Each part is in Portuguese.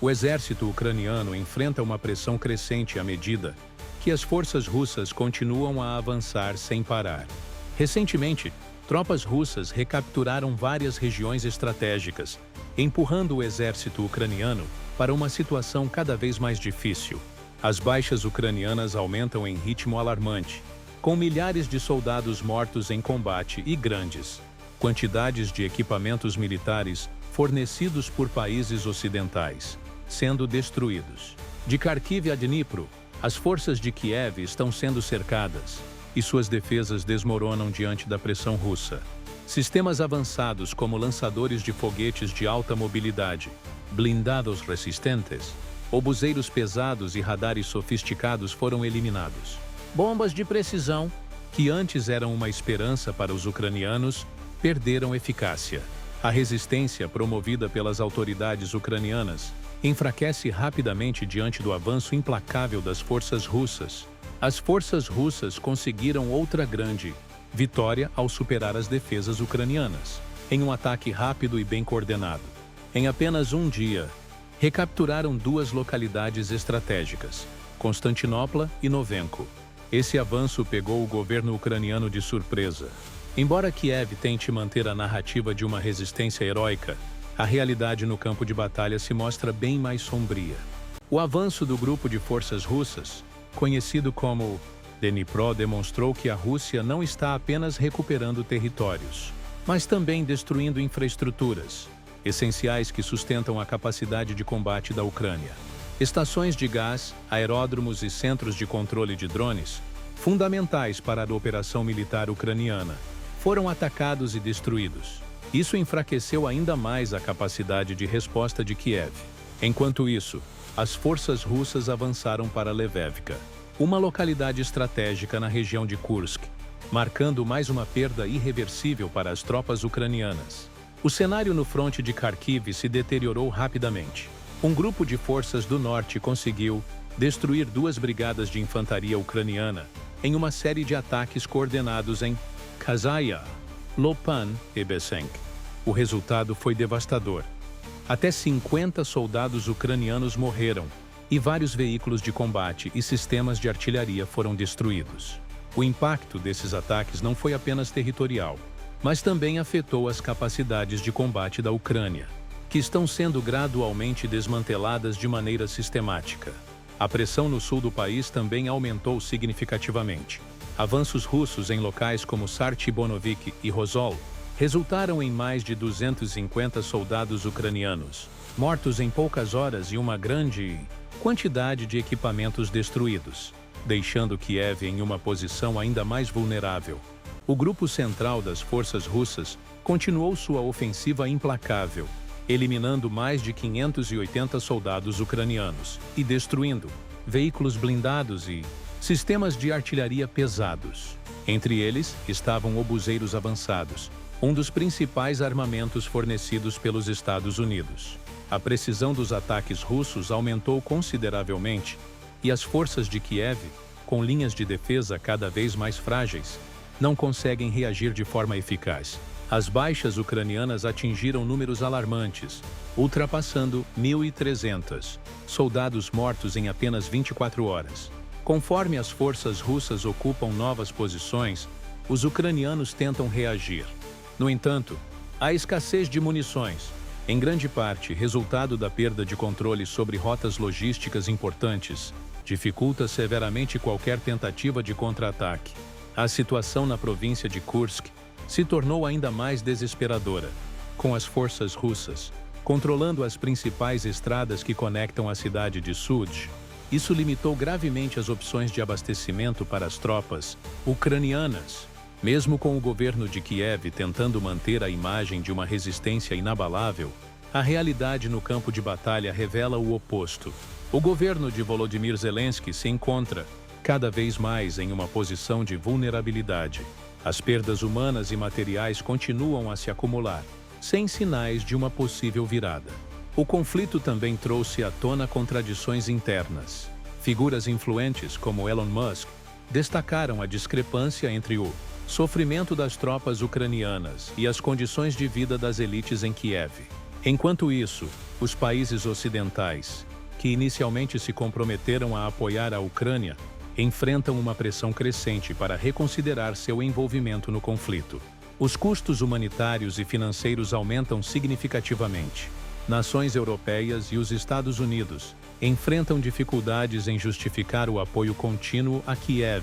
O exército ucraniano enfrenta uma pressão crescente à medida que as forças russas continuam a avançar sem parar. Recentemente, tropas russas recapturaram várias regiões estratégicas, empurrando o exército ucraniano para uma situação cada vez mais difícil. As baixas ucranianas aumentam em ritmo alarmante, com milhares de soldados mortos em combate e grandes quantidades de equipamentos militares fornecidos por países ocidentais sendo destruídos. De Kharkiv a Dnipro, as forças de Kiev estão sendo cercadas e suas defesas desmoronam diante da pressão russa. Sistemas avançados como lançadores de foguetes de alta mobilidade, blindados resistentes, obuseiros pesados e radares sofisticados foram eliminados. Bombas de precisão, que antes eram uma esperança para os ucranianos, perderam eficácia. A resistência promovida pelas autoridades ucranianas enfraquece rapidamente diante do avanço implacável das forças russas. As forças russas conseguiram outra grande vitória ao superar as defesas ucranianas, em um ataque rápido e bem coordenado. Em apenas um dia, recapturaram duas localidades estratégicas, Constantinopla e Novenko. Esse avanço pegou o governo ucraniano de surpresa. Embora Kiev tente manter a narrativa de uma resistência heróica, a realidade no campo de batalha se mostra bem mais sombria. O avanço do grupo de forças russas, conhecido como Dnipro, demonstrou que a Rússia não está apenas recuperando territórios, mas também destruindo infraestruturas essenciais que sustentam a capacidade de combate da Ucrânia. Estações de gás, aeródromos e centros de controle de drones, fundamentais para a operação militar ucraniana, foram atacados e destruídos. Isso enfraqueceu ainda mais a capacidade de resposta de Kiev. Enquanto isso, as forças russas avançaram para Levivka, uma localidade estratégica na região de Kursk, marcando mais uma perda irreversível para as tropas ucranianas. O cenário no fronte de Kharkiv se deteriorou rapidamente. Um grupo de forças do norte conseguiu destruir duas brigadas de infantaria ucraniana em uma série de ataques coordenados em Kazaya, Lopan e Besenk. O resultado foi devastador. Até 50 soldados ucranianos morreram e vários veículos de combate e sistemas de artilharia foram destruídos. O impacto desses ataques não foi apenas territorial, mas também afetou as capacidades de combate da Ucrânia, que estão sendo gradualmente desmanteladas de maneira sistemática. A pressão no sul do país também aumentou significativamente. Avanços russos em locais como Sartibonovik e Rosol resultaram em mais de 250 soldados ucranianos mortos em poucas horas e uma grande quantidade de equipamentos destruídos, deixando Kiev em uma posição ainda mais vulnerável. O grupo central das forças russas continuou sua ofensiva implacável, eliminando mais de 580 soldados ucranianos e destruindo veículos blindados e sistemas de artilharia pesados. Entre eles estavam obuseiros avançados, um dos principais armamentos fornecidos pelos Estados Unidos. A precisão dos ataques russos aumentou consideravelmente e as forças de Kiev, com linhas de defesa cada vez mais frágeis, não conseguem reagir de forma eficaz. As baixas ucranianas atingiram números alarmantes, ultrapassando 1.300 soldados mortos em apenas 24 horas. Conforme as forças russas ocupam novas posições, os ucranianos tentam reagir. No entanto, a escassez de munições, em grande parte resultado da perda de controle sobre rotas logísticas importantes, dificulta severamente qualquer tentativa de contra-ataque. A situação na província de Kursk se tornou ainda mais desesperadora, com as forças russas controlando as principais estradas que conectam a cidade de Sudj. Isso limitou gravemente as opções de abastecimento para as tropas ucranianas. Mesmo com o governo de Kiev tentando manter a imagem de uma resistência inabalável, a realidade no campo de batalha revela o oposto. O governo de Volodymyr Zelensky se encontra cada vez mais em uma posição de vulnerabilidade. As perdas humanas e materiais continuam a se acumular, sem sinais de uma possível virada. O conflito também trouxe à tona contradições internas. Figuras influentes como Elon Musk destacaram a discrepância entre o sofrimento das tropas ucranianas e as condições de vida das elites em Kiev. Enquanto isso, os países ocidentais, que inicialmente se comprometeram a apoiar a Ucrânia, enfrentam uma pressão crescente para reconsiderar seu envolvimento no conflito. Os custos humanitários e financeiros aumentam significativamente. Nações europeias e os Estados Unidos enfrentam dificuldades em justificar o apoio contínuo a Kiev,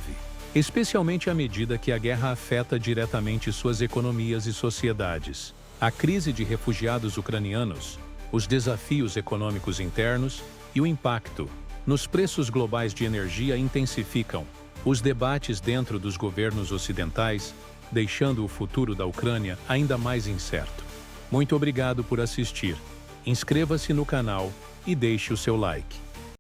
especialmente à medida que a guerra afeta diretamente suas economias e sociedades. A crise de refugiados ucranianos, os desafios econômicos internos e o impacto nos preços globais de energia intensificam os debates dentro dos governos ocidentais, deixando o futuro da Ucrânia ainda mais incerto. Muito obrigado por assistir. Inscreva-se no canal e deixe o seu like.